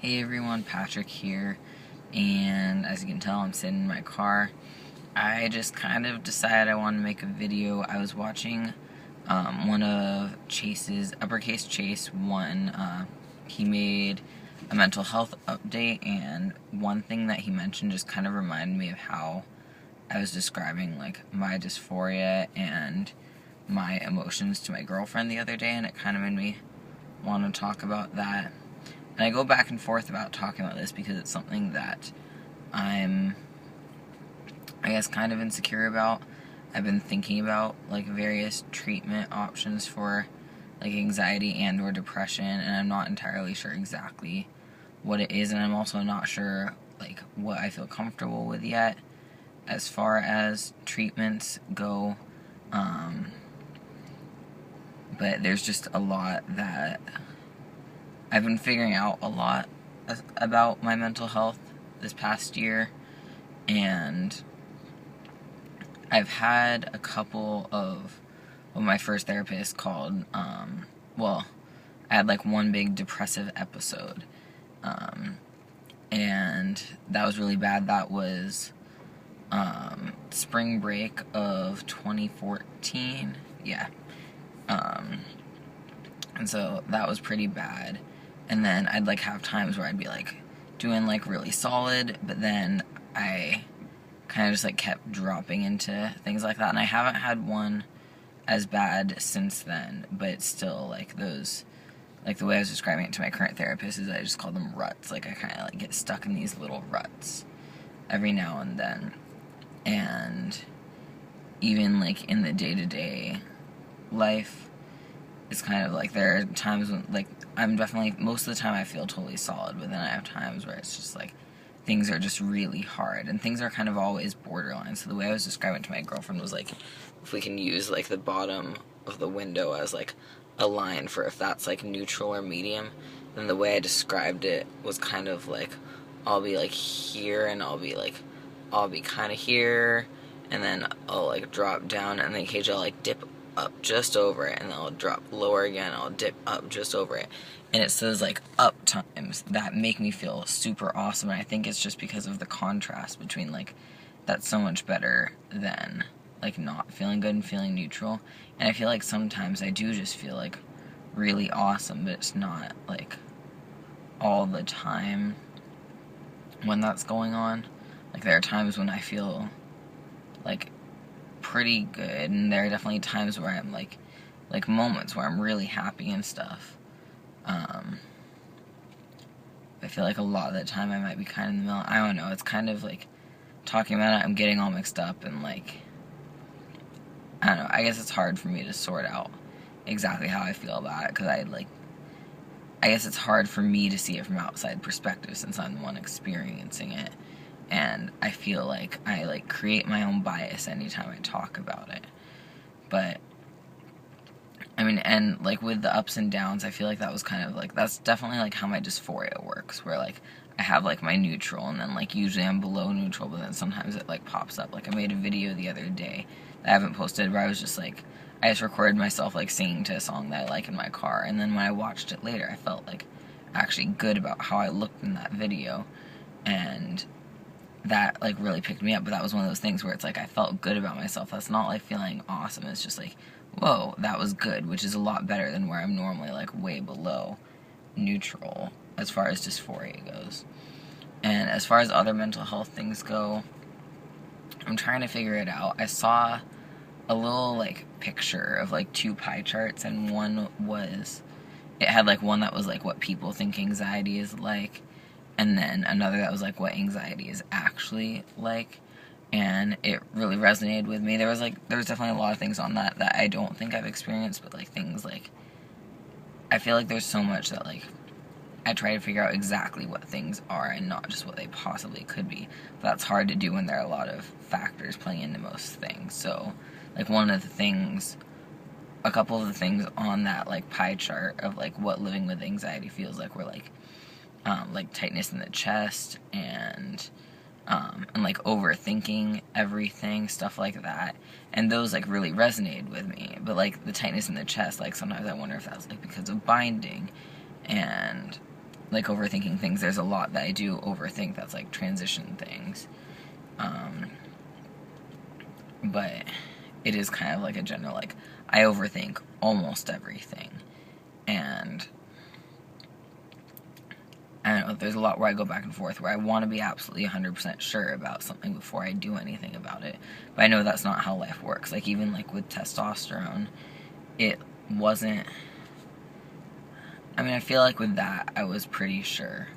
Hey everyone, Patrick here, and as you can tell, I'm sitting in my car. I just kind of decided I wanted to make a video. I was watching one of Chase's, Uppercase Chase one. He made a mental health update, and one thing that he mentioned just kind of reminded me of how I was describing like my dysphoria and my emotions to my girlfriend the other day, and it kind of made me want to talk about that. And I go back and forth about talking about this because it's something that I'm, I guess, kind of insecure about. I've been thinking about, like, various treatment options for, like, anxiety and or depression, and I'm not entirely sure exactly what it is, and I'm also not sure, like, what I feel comfortable with yet as far as treatments go. But there's just a lot that I've been figuring out a lot about my mental health this past year, and I've had a couple of my first therapist called, I had like one big depressive episode, and that was really bad. That was spring break of 2014, yeah, and so that was pretty bad. And then I'd like have times where I'd be like doing like really solid, but then I kind of just like kept dropping into things like that. And I haven't had one as bad since then, but still like those, like the way I was describing it to my current therapist is I just call them ruts. Like I kind of like get stuck in these little ruts every now and then. And even like in the day-to-day life, it's kind of like there are times when like I'm definitely, most of the time I feel totally solid, but then I have times where it's just like things are just really hard, and things are kind of always borderline. So the way I was describing it to my girlfriend was like, if we can use like the bottom of the window as like a line for if that's like neutral or medium, then the way I described it was kind of like I'll be like here, and I'll be kind of here, and then I'll like drop down, and then occasionally I'll like dip up just over it, and then I'll drop lower again, I'll dip up just over it. And it's those like up times that make me feel super awesome, and I think it's just because of the contrast between like that's so much better than like not feeling good and feeling neutral. And I feel like sometimes I do just feel like really awesome, but it's not like all the time when that's going on. Like there are times when I feel like pretty good, and there are definitely times where I'm like moments where I'm really happy and stuff. I feel like a lot of the time I might be kind of in the middle. I don't know, it's kind of like talking about it, I'm getting all mixed up, and like I don't know, I guess it's hard for me to sort out exactly how I feel about it, because I guess it's hard for me to see it from outside perspective since I'm the one experiencing it. And I feel like I like create my own bias anytime I talk about it. But I mean, and like with the ups and downs, I feel like that was kind of like, that's definitely like how my dysphoria works, where like I have like my neutral, and then like usually I'm below neutral, but then sometimes it like pops up. Like I made a video the other day that I haven't posted, where I was just like, I just recorded myself like singing to a song that I like in my car, and then when I watched it later, I felt like actually good about how I looked in that video, and that like really picked me up. But that was one of those things where it's like I felt good about myself. That's not like feeling awesome, it's just like, whoa, that was good, which is a lot better than where I'm normally like way below neutral as far as dysphoria goes. And as far as other mental health things go, I'm trying to figure it out. I saw a little like picture of like two pie charts, and one was, it had like one that was like what people think anxiety is like, and then another that was like what anxiety is actually like. And it really resonated with me. There was definitely a lot of things on that I don't think I've experienced, but like things like, I feel like there's so much that like I try to figure out exactly what things are and not just what they possibly could be. But that's hard to do when there are a lot of factors playing into most things. So like a couple of the things on that like pie chart of like what living with anxiety feels like were like tightness in the chest, and like overthinking everything, stuff like that. And those like really resonated with me. But like the tightness in the chest, like sometimes I wonder if that's like because of binding, and like overthinking things, there's a lot that I do overthink that's like transition things. But it is kind of like a general, like, I overthink almost everything. And I don't know, there's a lot where I go back and forth, where I want to be absolutely 100% sure about something before I do anything about it. But I know that's not how life works. Like, even like with testosterone, it wasn't... I mean, I feel like with that, I was pretty sure.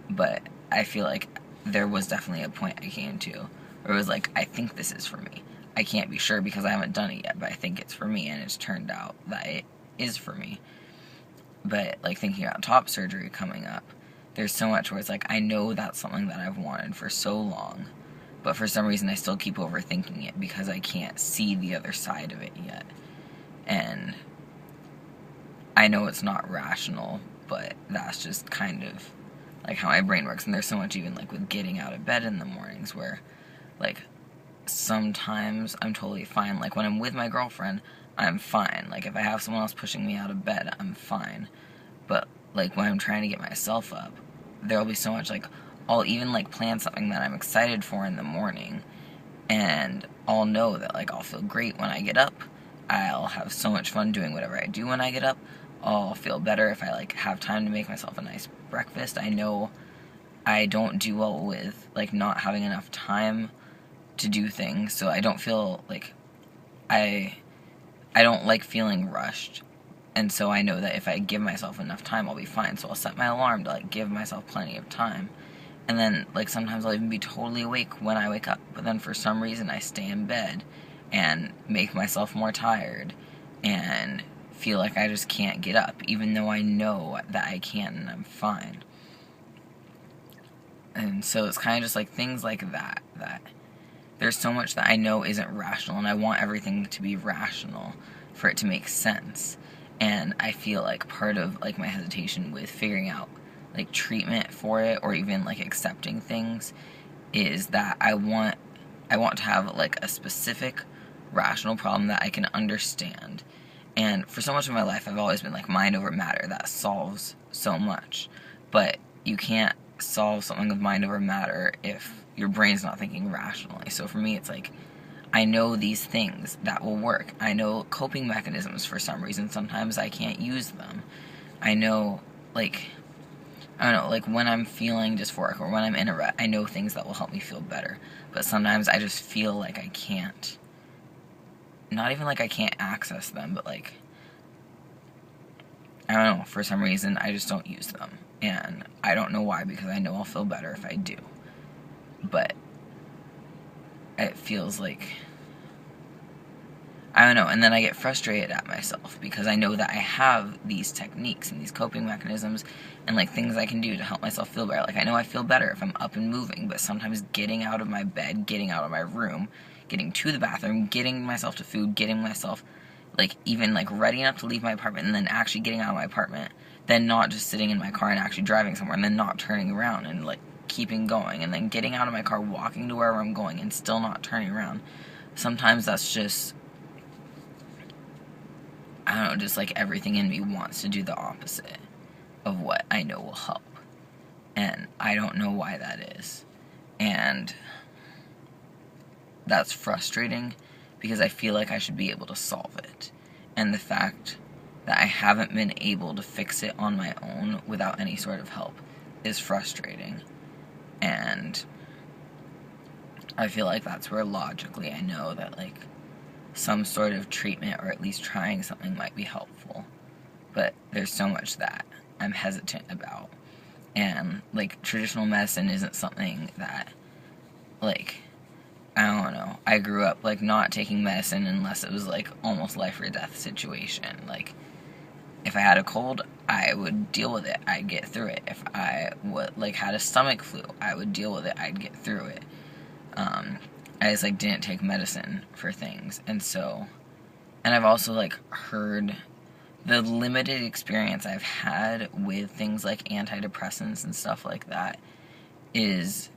But I feel like there was definitely a point I came to where it was like, I think this is for me. I can't be sure because I haven't done it yet, but I think it's for me, and it's turned out that it is for me. But, like, thinking about top surgery coming up, there's so much where it's like, I know that's something that I've wanted for so long, but for some reason I still keep overthinking it because I can't see the other side of it yet. And I know it's not rational, but that's just kind of like how my brain works. And there's so much even like with getting out of bed in the mornings where, like, sometimes I'm totally fine. Like, when I'm with my girlfriend, I'm fine. Like, if I have someone else pushing me out of bed, I'm fine. But, like, when I'm trying to get myself up, there'll be so much, like, I'll even, like, plan something that I'm excited for in the morning, and I'll know that, like, I'll feel great when I get up. I'll have so much fun doing whatever I do when I get up. I'll feel better if I, like, have time to make myself a nice breakfast. I know I don't do well with, like, not having enough time to do things, so I don't feel like I don't like feeling rushed, and so I know that if I give myself enough time, I'll be fine. So I'll set my alarm to, like, give myself plenty of time, and then, like, sometimes I'll even be totally awake when I wake up, but then for some reason I stay in bed and make myself more tired and feel like I just can't get up, even though I know that I can and I'm fine. And so it's kind of just like things like that there's so much that I know isn't rational, and I want everything to be rational for it to make sense. And I feel like part of, like, my hesitation with figuring out, like, treatment for it, or even, like, accepting things, is that I want to have, like, a specific rational problem that I can understand. And for so much of my life, I've always been like, mind over matter, that solves so much. But you can't solve something with mind over matter if your brain's not thinking rationally. So for me, it's like, I know these things that will work. I know coping mechanisms for some reason. Sometimes I can't use them. I know, like, I don't know, like, when I'm feeling dysphoric or when I'm in a rut, I know things that will help me feel better. But sometimes I just feel like I can't. Not even like I can't access them, but, like, I don't know, for some reason I just don't use them. And I don't know why, because I know I'll feel better if I do. But it feels like, I don't know, and then I get frustrated at myself because I know that I have these techniques and these coping mechanisms and, like, things I can do to help myself feel better. Like, I know I feel better if I'm up and moving, but sometimes getting out of my bed, getting out of my room, getting to the bathroom, getting myself to food, getting myself, like, even, like, ready enough to leave my apartment, and then actually getting out of my apartment, then not just sitting in my car and actually driving somewhere, and then not turning around and, like, keeping going, and then getting out of my car, walking to wherever I'm going, and still not turning around. Sometimes that's just, I don't know, just like everything in me wants to do the opposite of what I know will help. And I don't know why that is. And that's frustrating because I feel like I should be able to solve it. And the fact that I haven't been able to fix it on my own without any sort of help is frustrating. And I feel like that's where logically I know that, like, some sort of treatment or at least trying something might be helpful. But there's so much that I'm hesitant about. And, like, traditional medicine isn't something that, like, I don't know. I grew up, like, not taking medicine unless it was, like, almost life or death situation. Like, if I had a cold, I would deal with it. I'd get through it. If I had a stomach flu, I would deal with it. I'd get through it. I just, like, didn't take medicine for things. And so, and I've also, like, heard the limited experience I've had with things like antidepressants and stuff like that is,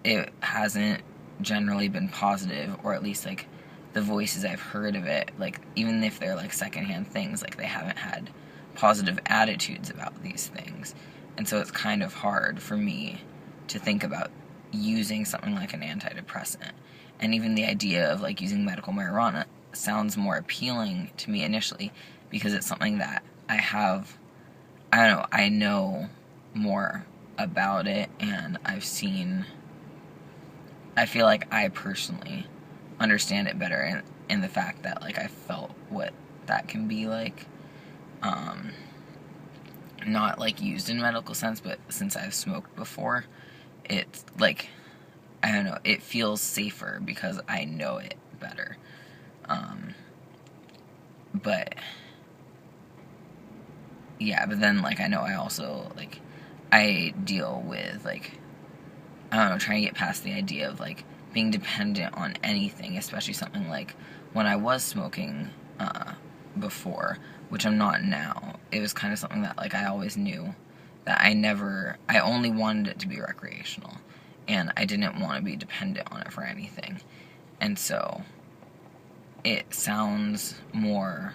it hasn't generally been positive, or at least, like, the voices I've heard of it, like, even if they're, like, secondhand things, like, they haven't had positive attitudes about these things. And so it's kind of hard for me to think about using something like an antidepressant. And even the idea of like using medical marijuana sounds more appealing to me initially because it's something that I don't know, I know more about it, and I feel like I personally understand it better in the fact that like I felt what that can be like. Not like used in medical sense, but since I've smoked before, it's like, I don't know, it feels safer because I know it better. But yeah, but then like I know I also like I deal with like, I don't know, trying to get past the idea of like being dependent on anything, especially something like when I was smoking before, which I'm not now. It was kind of something that like I always knew that I only wanted it to be recreational, and I didn't want to be dependent on it for anything. And so it sounds more,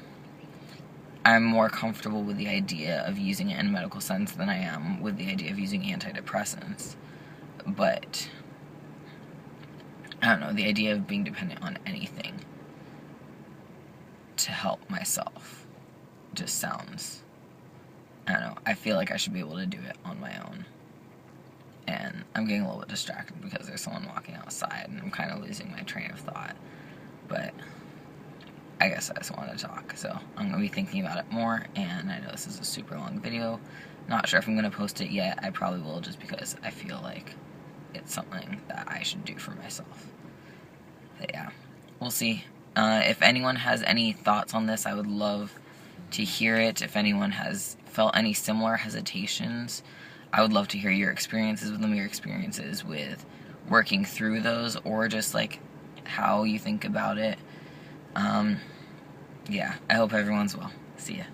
I'm more comfortable with the idea of using it in a medical sense than I am with the idea of using antidepressants. But I don't know, the idea of being dependent on anything to help myself just sounds, I don't know, I feel like I should be able to do it on my own. And I'm getting a little bit distracted because there's someone walking outside and I'm kind of losing my train of thought. But I guess I just wanted to talk, so I'm going to be thinking about it more, and I know this is a super long video. Not sure if I'm going to post it yet. I probably will, just because I feel like it's something that I should do for myself. But yeah, we'll see. If anyone has any thoughts on this, I would love to hear it. If anyone has felt any similar hesitations, I would love to hear your experiences with them, your experiences with working through those, or just like how you think about it. Yeah, I hope everyone's well. See ya.